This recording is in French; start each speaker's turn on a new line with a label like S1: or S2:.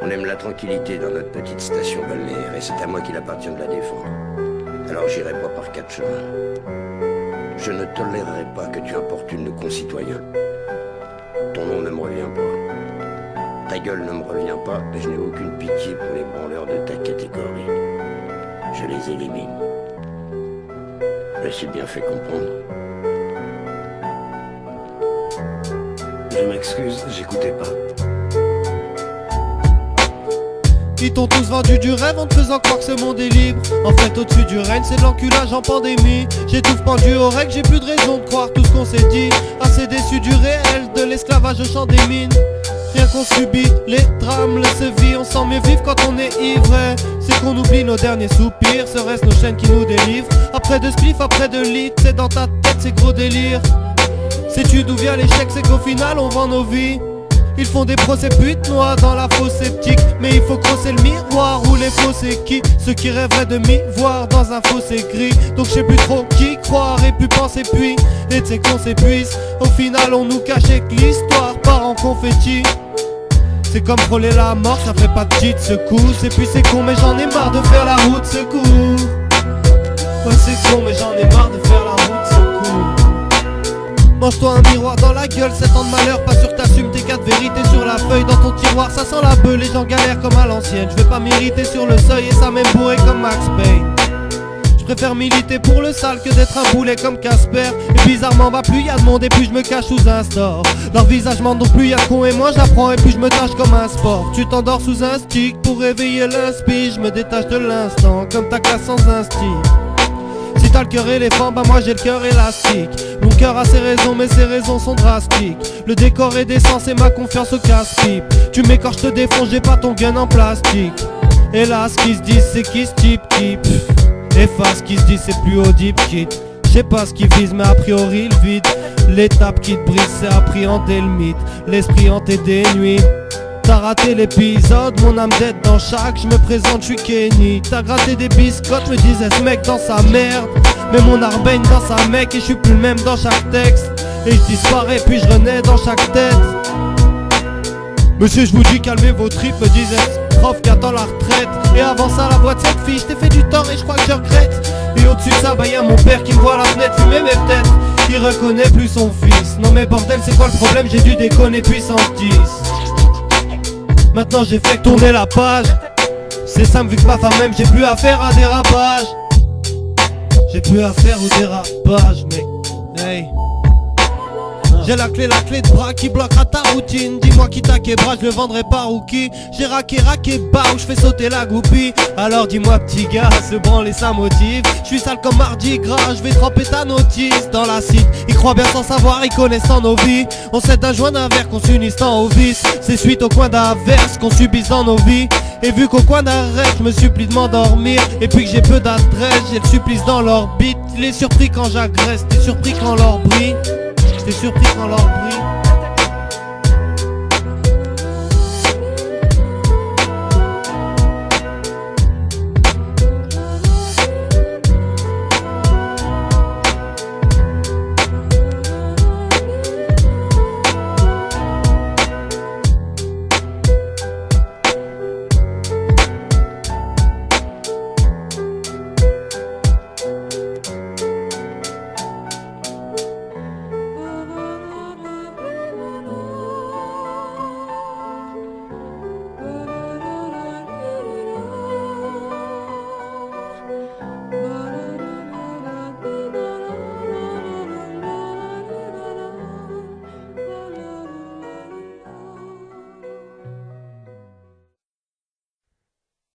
S1: On aime la tranquillité dans notre petite station balnéaire et c'est à moi qu'il appartient de la défendre. Alors j'irai pas par quatre chemins. Je ne tolérerai pas que tu importunes nos concitoyens. Ton nom ne me revient pas. Ta gueule ne me revient pas et je n'ai aucune pitié pour les branleurs de ta catégorie. Je les élimine. Je suis bien fait comprendre. Je m'excuse, j'écoutais pas.
S2: Ils t'ont tous vendu du rêve en te faisant croire que ce monde est libre. En fait au-dessus du règne c'est de l'enculage en pandémie. J'ai tout pendu aux règles, j'ai plus de raison de croire tout ce qu'on s'est dit. Assez déçu du réel, de l'esclavage au champ des mines. Rien qu'on subit, les drames, laisse vie. On sent mieux vivre quand on est ivre. C'est qu'on oublie nos derniers soupirs. Serait-ce nos chaînes qui nous délivrent. Après de spliff, après de lit, c'est dans ta tête, c'est gros délire. Sais-tu d'où vient l'échec, c'est qu'au final on vend nos vies. Ils font des procès putes noix dans la fosse sceptique. Mais il faut crosser le miroir où les faux c'est qui. Ceux qui rêveraient de m'y voir dans un fossé gris. Donc je sais plus trop qui croire et plus penser puis. Et tu sais qu'on s'épuise. Au final on nous cachait que l'histoire part en confetti. C'est comme frôler la mort, ça fait pas de petite secousse. Et puis c'est con mais j'en ai marre de faire la route secours. Ouais c'est con mais j'en ai marre de faire la route secours. Mange-toi un miroir dans la gueule, 7 ans de malheur, pas sûr que t'assumes tes 4 vérités sur la feuille. Dans ton tiroir, ça sent la beuh, les gens galèrent comme à l'ancienne. Je vais pas m'irriter sur le seuil et ça m'aime bourré comme Max Payne. Je préfère militer pour le sale que d'être un boulet comme Casper. Et bizarrement, bah plus y a de monde et plus je me cache sous un store. Leur visage ment donc plus y a de con et moi j'apprends et puis je me tâche comme un sport. Tu t'endors sous un stick pour réveiller l'inspi. Je me détache de l'instant comme ta classe sans instinct. Si t'as le cœur éléphant, bah moi j'ai le cœur élastique. Mon cœur a ses raisons mais ses raisons sont drastiques. Le décor est décent, c'est ma confiance au casse-pipe. Tu m'écorches, je te défonce, j'ai pas ton gun en plastique. Hélas, qui se dit c'est qui se type. Efface, qui se dit c'est plus au deep kit. J'sais pas ce qu'ils visent mais a priori le vide. L'étape qui te brise c'est appréhender le mythe. L'esprit hanté des nuits. T'as raté l'épisode, mon âme d'être dans chaque. Je me présente, je suis Kenny. T'as gratté des biscottes, me disait ce mec dans sa merde. Mais mon art baigne dans sa mec et je suis plus le même dans chaque texte. Et je disparais puis je renais dans chaque tête. Monsieur je vous dis calmez vos tripes, me disait ce prof qui attend la retraite. Et avant ça la boîte cette fille, je t'ai fait du tort et je crois que je regrette. Et au-dessus de ça bah y'a mon père qui me voit à la fenêtre fumer mais peut-être il reconnaît plus son fils. Non mais bordel c'est quoi le problème, j'ai dû déconner puissance 10. Maintenant j'ai fait tourner la page. C'est simple vu que ma femme même j'ai plus affaire à dérapage. J'ai plus affaire au dérapage mec. Hey. J'ai la clé de bras qui bloquera ta routine. Dis-moi qui t'a bras, je le vendrai pas rookie. J'ai raqué bah où je fais sauter la goupille. Alors dis-moi petit gars, se branler ça motive. Je suis sale comme mardi gras, je vais tremper ta notice dans l'acide. Ils croient bien sans savoir, ils connaissent en nos vies. On s'aide d'un joint d'un verre qu'on s'unisse tant au vice. C'est suite au coin d'averse qu'on subisse dans nos vies. Et vu qu'au coin d'un rêve, je me supplie de m'endormir. Et puis que j'ai peu d'adresse, j'ai le supplice dans l'orbite. Il est surpris quand j'agresse, t'es surpris quand l'or brille. T'es surpris quand l'or brille.